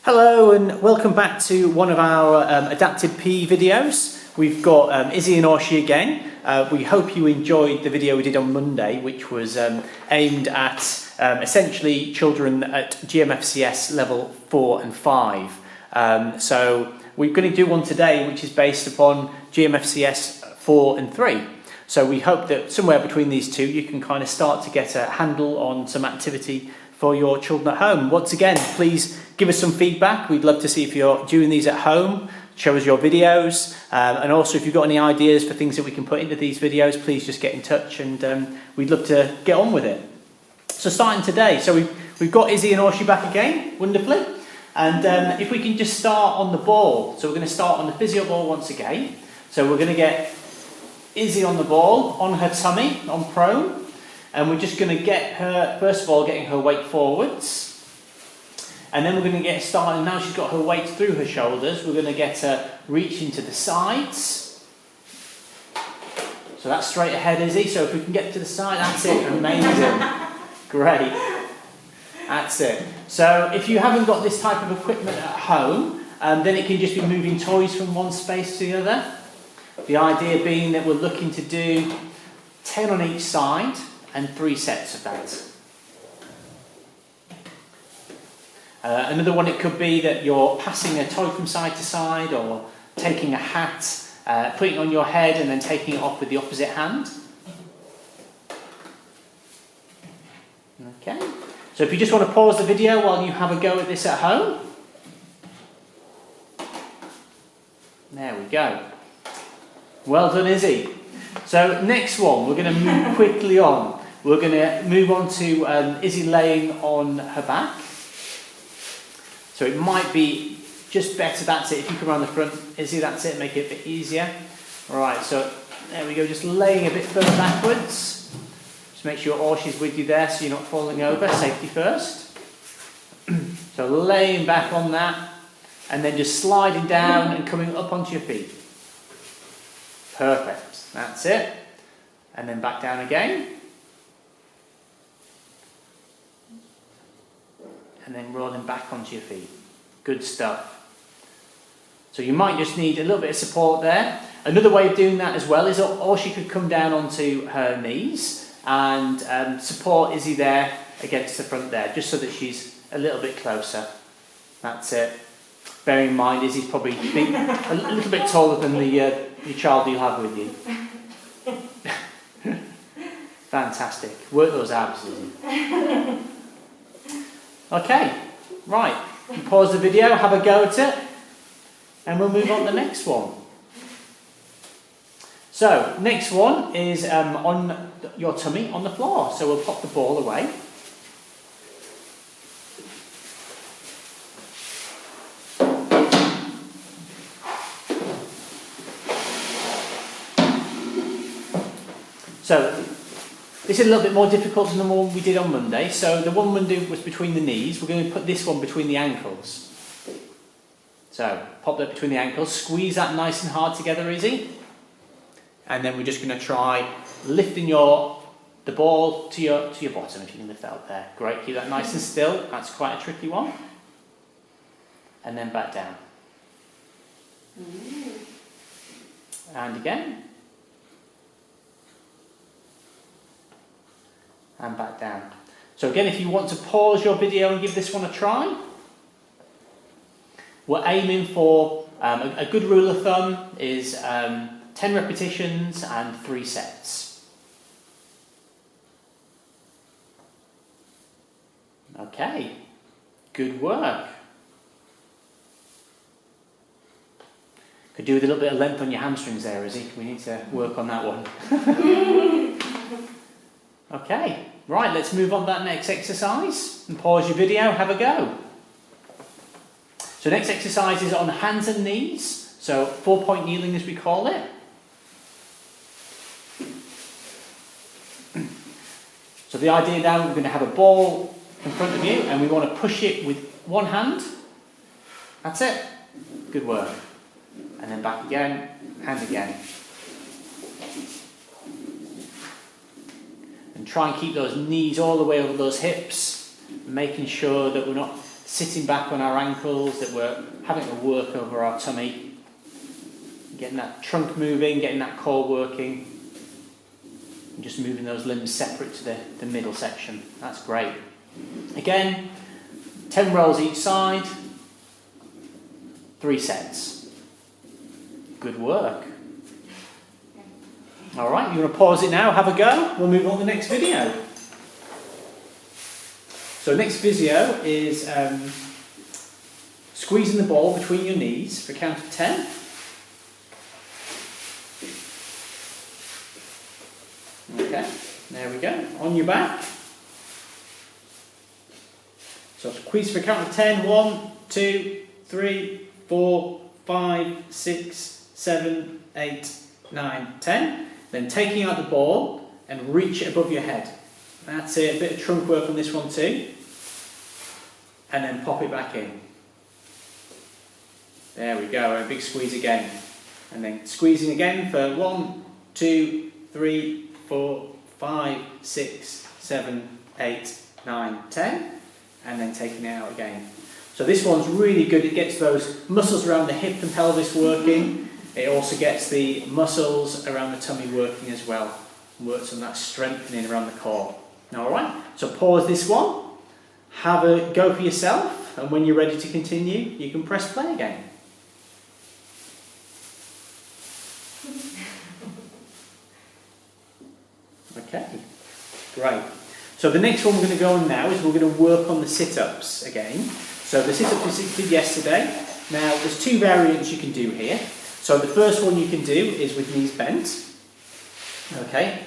Hello and welcome back to one of our adapted PE videos. We've got Izzy and Orshi again. We hope you enjoyed the video we did on Monday, which was aimed at essentially children at GMFCS level 4 and 5. So we're going to do one today which is based upon GMFCS 4 and 3. So we hope that somewhere between these two you can kind of start to get a handle on some activity for your children at home. Once again, please give us some feedback. We'd love to see if you're doing these at home. Show us your videos, and also if you've got any ideas for things that we can put into these videos, please just get in touch, and we'd love to get on with it. So starting today, so we've got Izzy and Orshi back again, wonderfully, and if we can just start on the ball. So we're going to start on the physio ball once again. So we're going to get Izzy on the ball, on her tummy, on prone. And we're just going to get her, first of all, getting her weight forwards. And then we're going to get started. Now she's got her weight through her shoulders. We're going to get her reaching to the sides. So that's straight ahead, Izzy. So if we can get to the side, that's it. Amazing. Great. That's it. So if you haven't got this type of equipment at home, then it can just be moving toys from one space to the other. The idea being that we're looking to do 10 on each side. And 3 sets of that. Another one, it could be that you're passing a toy from side to side, or taking a hat, putting it on your head and then taking it off with the opposite hand. Okay, so if you just want to pause the video while you have a go at this at home. There we go. Well done, Izzy. So next one, we're going to move quickly on. We're going to move on to Izzy laying on her back. So it might be just better, that's it, if you come around the front, Izzy, that's it, make it a bit easier. Alright, so there we go, just laying a bit further backwards. Just make sure Orshi's with you there so you're not falling over, safety first. So laying back on that, and then just sliding down and coming up onto your feet. Perfect, that's it. And then back down again. And then rolling back onto your feet. Good stuff. So you might just need a little bit of support there. Another way of doing that as well is, or she could come down onto her knees and support Izzy there against the front there, just so that she's a little bit closer. That's it. Bearing in mind, Izzy's probably a little bit taller than the child you'll have with you. Fantastic. Work those abs, Izzy. Okay, right, pause the video, have a go at it, and we'll move on to the next one. So, next one is on your tummy on the floor. So we'll pop the ball away. So, this is a little bit more difficult than the one we did on Monday. So the one Monday was between the knees. We're going to put this one between the ankles. So pop that between the ankles. Squeeze that nice and hard together, Izzy. And then we're just going to try lifting the ball to your bottom, if you can lift that up there. Great. Keep that nice and still. That's quite a tricky one. And then back down. And again. And back down. So again, if you want to pause your video and give this one a try, we're aiming for a good rule of thumb is 10 repetitions and 3 sets. Okay, good work. Could do with a little bit of length on your hamstrings there, Izzy. We need to work on that one. Okay, right, let's move on to that next exercise and pause your video, have a go. So next exercise is on hands and knees, so 4-point kneeling as we call it. So the idea now, we're going to have a ball in front of you and we want to push it with one hand. That's it. Good work. And then back again, and again. And try and keep those knees all the way over those hips, making sure that we're not sitting back on our ankles, that we're having to work over our tummy, getting that trunk moving, getting that core working, and just moving those limbs separate to the middle section. That's great. Again, 10 rolls each side, 3 sets. Good work. All right, you want to pause it now, have a go. We'll move on to the next video. So next video is squeezing the ball between your knees for a count of 10. Okay, there we go. On your back. So squeeze for a count of 10. 1, 2, 3, 4, 5, 6, 7, 8, 9, 10. Then taking out the ball and reach it above your head. That's it. A bit of trunk work on this one too. And then pop it back in. There we go. A big squeeze again. And then squeezing again for 1, 2, 3, 4, 5, 6, 7, 8, 9, 10. And then taking it out again. So this one's really good. It gets those muscles around the hip and pelvis working. It also gets the muscles around the tummy working as well. Works on that strengthening around the core. Alright, so pause this one. Have a go for yourself. And when you're ready to continue, you can press play again. Okay, great. So the next one we're going to go on now is we're going to work on the sit-ups again. So the sit-ups we did yesterday. Now there's 2 variants you can do here. So the first one you can do is with knees bent. Okay.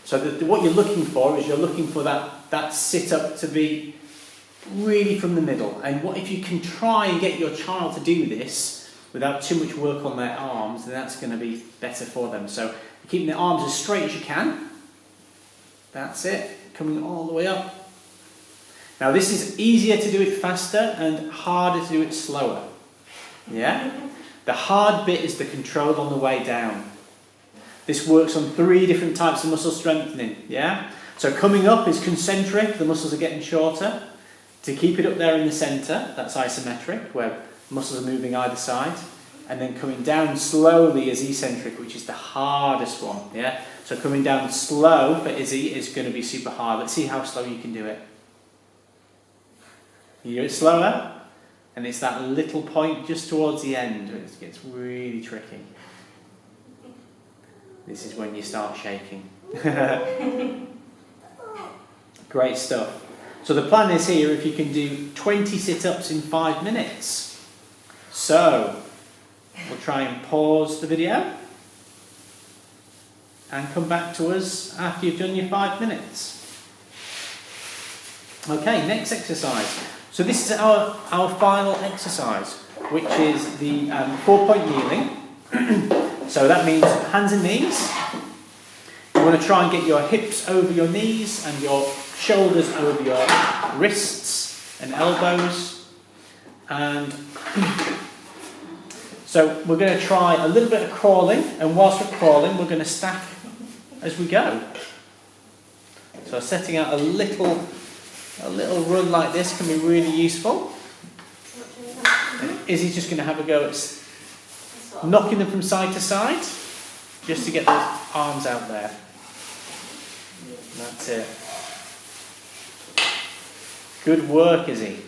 So what you're looking for is you're looking for that sit-up to be really from the middle. And what if you can try and get your child to do this without too much work on their arms, then that's going to be better for them. So keeping the arms as straight as you can. That's it. Coming all the way up. Now this is easier to do it faster and harder to do it slower. Yeah? The hard bit is the control on the way down. This works on 3 different types of muscle strengthening. Yeah? So coming up is concentric, the muscles are getting shorter. To keep it up there in the centre, that's isometric, where muscles are moving either side. And then coming down slowly is eccentric, which is the hardest one. Yeah? So coming down slow for Izzy is going to be super hard. Let's see how slow you can do it. You do it slower, and it's that little point just towards the end where it gets really tricky. This is when you start shaking. Great stuff. So the plan is here, if you can do 20 sit-ups in 5 minutes. So we'll try and pause the video and come back to us after you've done your 5 minutes. Okay, next exercise. So this is our final exercise, which is the 4-point kneeling. So that means hands and knees. You want to try and get your hips over your knees and your shoulders over your wrists and elbows. And so we're going to try a little bit of crawling, and whilst we're crawling, we're going to stack as we go. So setting out a little run like this can be really useful. And Izzy's just going to have a go at knocking them from side to side, just to get those arms out there. That's it. Good work, Izzy.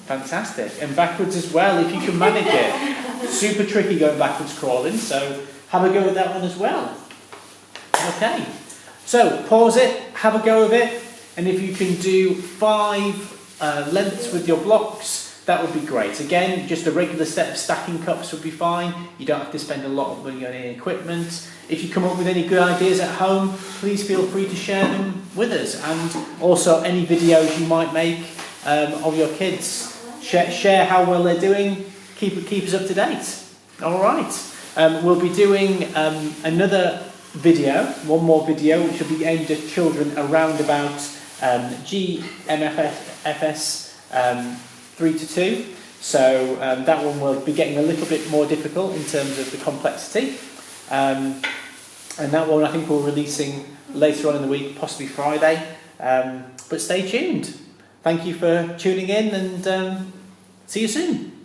Fantastic. And backwards as well, if you can manage it. Super tricky going backwards crawling, so have a go at that one as well. Okay. So, pause it, have a go of it, and if you can do 5 lengths with your blocks, that would be great. Again, just a regular set of stacking cups would be fine. You don't have to spend a lot of money on any equipment. If you come up with any good ideas at home, please feel free to share them with us. And also any videos you might make of your kids. Share how well they're doing. Keep us up to date. All right. We'll be doing another video, one more video, which will be aimed at children around about GMFCS 3 to 2. So that one will be getting a little bit more difficult in terms of the complexity. And that one I think we're releasing later on in the week, possibly Friday. But stay tuned. thank you for tuning in, and see you soon.